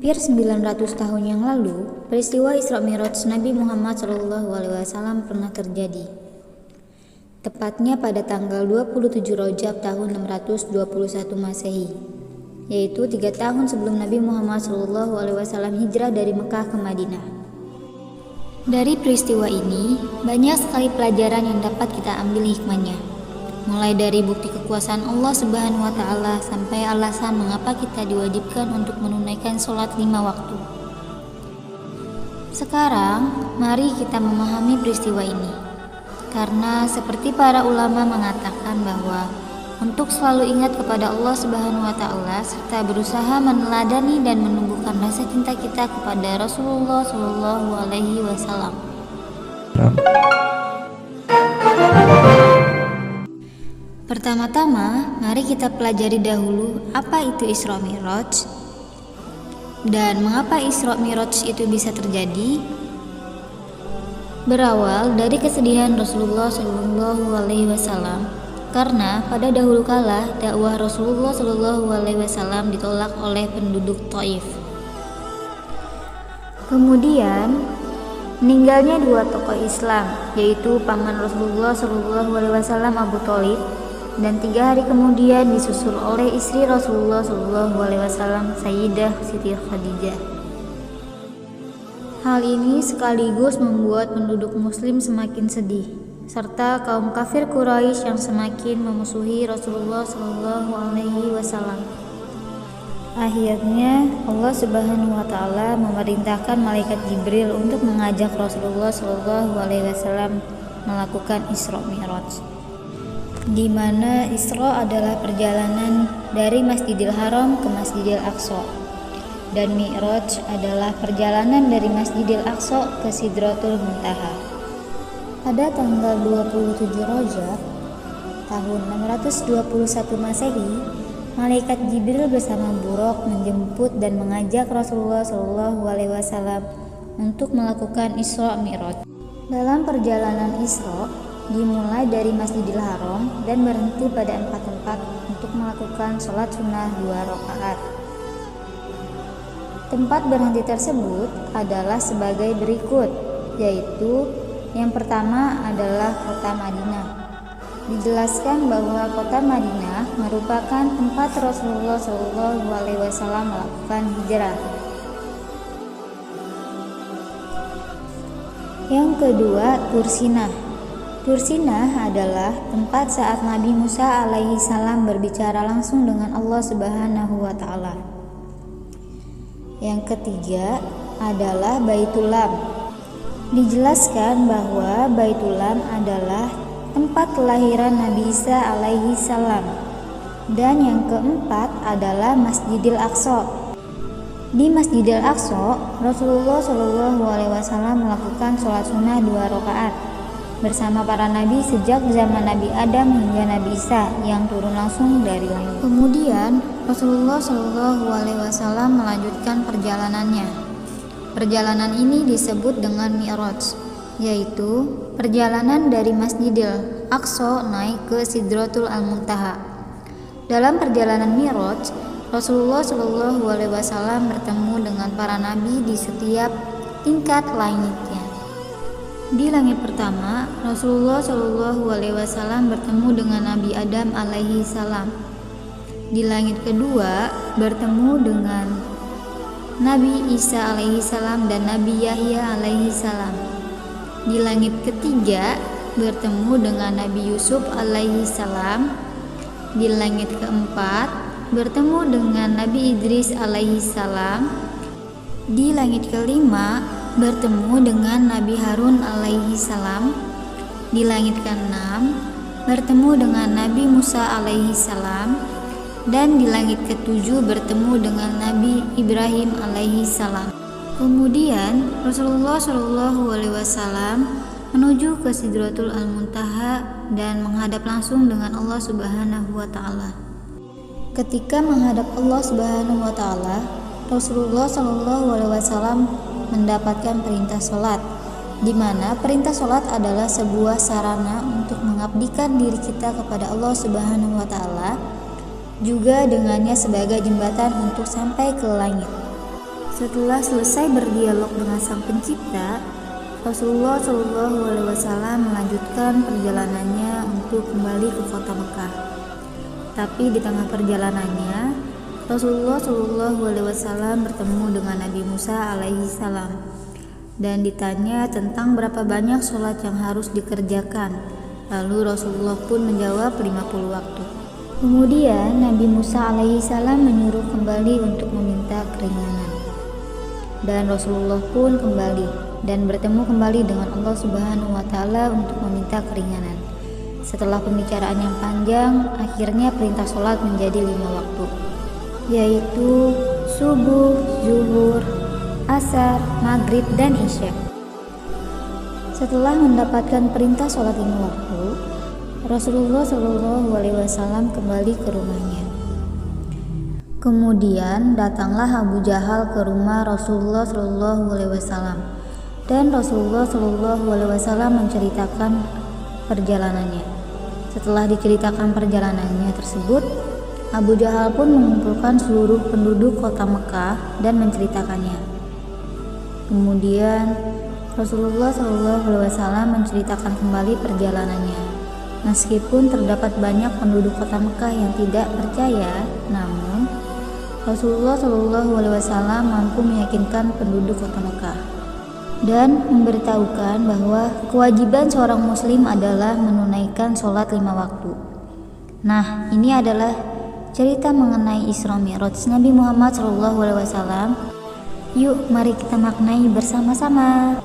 Hampir 900 tahun yang lalu, peristiwa Isra Mi'raj Nabi Muhammad SAW pernah terjadi. Tepatnya pada tanggal 27 Rajab tahun 621 Masehi, yaitu 3 tahun sebelum Nabi Muhammad SAW hijrah dari Mekah ke Madinah. Dari peristiwa ini, banyak sekali pelajaran yang dapat kita ambil hikmahnya. Mulai dari bukti kekuasaan Allah Subhanahu wa Ta'ala sampai alasan mengapa kita diwajibkan untuk menunaikan sholat 5 waktu. Sekarang, mari kita memahami peristiwa ini. Karena seperti para ulama mengatakan bahwa untuk selalu ingat kepada Allah Subhanahu wa Ta'ala serta berusaha meneladani dan menumbuhkan rasa cinta kita kepada Rasulullah Shallallahu Alaihi Wasallam. Pertama-tama, mari kita pelajari dahulu apa itu Isra Mi'raj dan mengapa Isra Mi'raj itu bisa terjadi. Berawal dari kesedihan Rasulullah Shallallahu Alaihi Wasallam karena pada dahulu kala dakwah Rasulullah Shallallahu Alaihi Wasallam ditolak oleh penduduk Taif. Kemudian meninggalnya dua tokoh Islam, yaitu paman Rasulullah Shallallahu Alaihi Wasallam Abu Thalib, dan 3 hari kemudian disusul oleh istri Rasulullah Shallallahu Alaihi Wasallam Sayyidah Siti Khadijah. Hal ini sekaligus membuat penduduk Muslim semakin sedih, serta kaum kafir Quraisy yang semakin memusuhi Rasulullah Shallallahu Alaihi Wasallam. Akhirnya Allah Subhanahu wa Ta'ala memerintahkan malaikat Jibril untuk mengajak Rasulullah Shallallahu Alaihi Wasallam melakukan Isra Mi'raj, di mana Isra adalah perjalanan dari Masjidil Haram ke Masjidil Aqsa, dan Mi'raj adalah perjalanan dari Masjidil Aqsa ke Sidratul Muntaha. Pada tanggal 27 Rajab tahun 621 Masehi, malaikat Jibril bersama Buraq menjemput dan mengajak Rasulullah Shallallahu Alaihi Wasallam untuk melakukan Isra Mi'raj. Dalam perjalanan Isra dimulai dari Masjidil Haram dan berhenti pada 4 tempat untuk melakukan sholat sunnah 2 rakaat. Tempat berhenti tersebut adalah sebagai berikut, yaitu yang pertama adalah kota Madinah. Dijelaskan bahwa kota Madinah merupakan tempat Rasulullah Shallallahu Alaihi Wasallam melakukan hijrah. Yang kedua, Tursinah. Tursinah adalah tempat saat Nabi Musa alaihi salam berbicara langsung dengan Allah Subhanahu wa Ta'ala. Yang ketiga adalah Baitullam. Dijelaskan bahwa Baitullam adalah tempat kelahiran Nabi Isa alaihi salam. Dan yang keempat adalah Masjidil Aqsa. Di Masjidil Aqsa, Rasulullah Shallallahu Alaihi Wasallam melakukan sholat sunnah 2 rakaat bersama para nabi sejak zaman Nabi Adam hingga Nabi Isa yang turun langsung dari langit. Kemudian Rasulullah Shallallahu Alaihi Wasallam melanjutkan perjalanannya. Perjalanan ini disebut dengan Mi'raj, yaitu perjalanan dari Masjidil Aqsa naik ke Sidratul Muntaha. Dalam perjalanan Mi'raj, Rasulullah Shallallahu Alaihi Wasallam bertemu dengan para nabi di setiap tingkat langitnya. Di langit pertama, Rasulullah Shallallahu Alaihi Wasallam bertemu dengan Nabi Adam alaihi salam. Di langit kedua, bertemu dengan Nabi Isa alaihi salam dan Nabi Yahya alaihi salam. Di langit ketiga, bertemu dengan Nabi Yusuf alaihi salam. Di langit keempat, bertemu dengan Nabi Idris alaihi salam. Di langit kelima, bertemu dengan Nabi Harun alaihi salam. Di langit ke-6 bertemu dengan Nabi Musa alaihi salam, dan di langit ke-7 bertemu dengan Nabi Ibrahim alaihi salam. Kemudian Rasulullah Shallallahu Alaihi Wasallam menuju ke Sidratul Muntaha dan menghadap langsung dengan Allah Subhanahu wa Ta'ala. Ketika menghadap Allah Subhanahu wa Ta'ala, Rasulullah Shallallahu Alaihi Wasallam mendapatkan perintah sholat, di mana perintah sholat adalah sebuah sarana untuk mengabdikan diri kita kepada Allah Subhanahu wa Ta'ala, juga dengannya sebagai jembatan untuk sampai ke langit. Setelah selesai berdialog dengan Sang Pencipta, Rasulullah Shallallahu Alaihi Wasallam melanjutkan perjalanannya untuk kembali ke kota Mekah. Tapi di tengah perjalanannya, Rasulullah Shallallahu Alaihi Wasallam bertemu dengan Nabi Musa alaihi salam dan ditanya tentang berapa banyak sholat yang harus dikerjakan. Lalu Rasulullah pun menjawab 50 waktu. Kemudian Nabi Musa alaihi salam menyuruh kembali untuk meminta keringanan. Dan Rasulullah pun kembali dan bertemu kembali dengan Allah Subhanahu wa Ta'ala untuk meminta keringanan. Setelah pembicaraan yang panjang, akhirnya perintah sholat menjadi 5 waktu, yaitu subuh, zuhur, asar, maghrib, dan isya. Setelah mendapatkan perintah sholat 5 waktu, Rasulullah Shallallahu Alaihi Wasallam kembali ke rumahnya. Kemudian datanglah Abu Jahal ke rumah Rasulullah Shallallahu Alaihi Wasallam, dan Rasulullah Shallallahu Alaihi Wasallam menceritakan perjalanannya. Setelah diceritakan perjalanannya tersebut, Abu Jahal pun mengumpulkan seluruh penduduk kota Mekah dan menceritakannya. Kemudian Rasulullah Shallallahu Alaihi Wasallam menceritakan kembali perjalanannya. Meskipun terdapat banyak penduduk kota Mekah yang tidak percaya, namun Rasulullah Shallallahu Alaihi Wasallam mampu meyakinkan penduduk kota Mekah dan memberitahukan bahwa kewajiban seorang muslim adalah menunaikan sholat 5 waktu. Nah, ini adalah cerita mengenai Isra Mi'raj Nabi Muhammad Shallallahu Alaihi Wasallam. Yuk, mari kita maknai bersama-sama.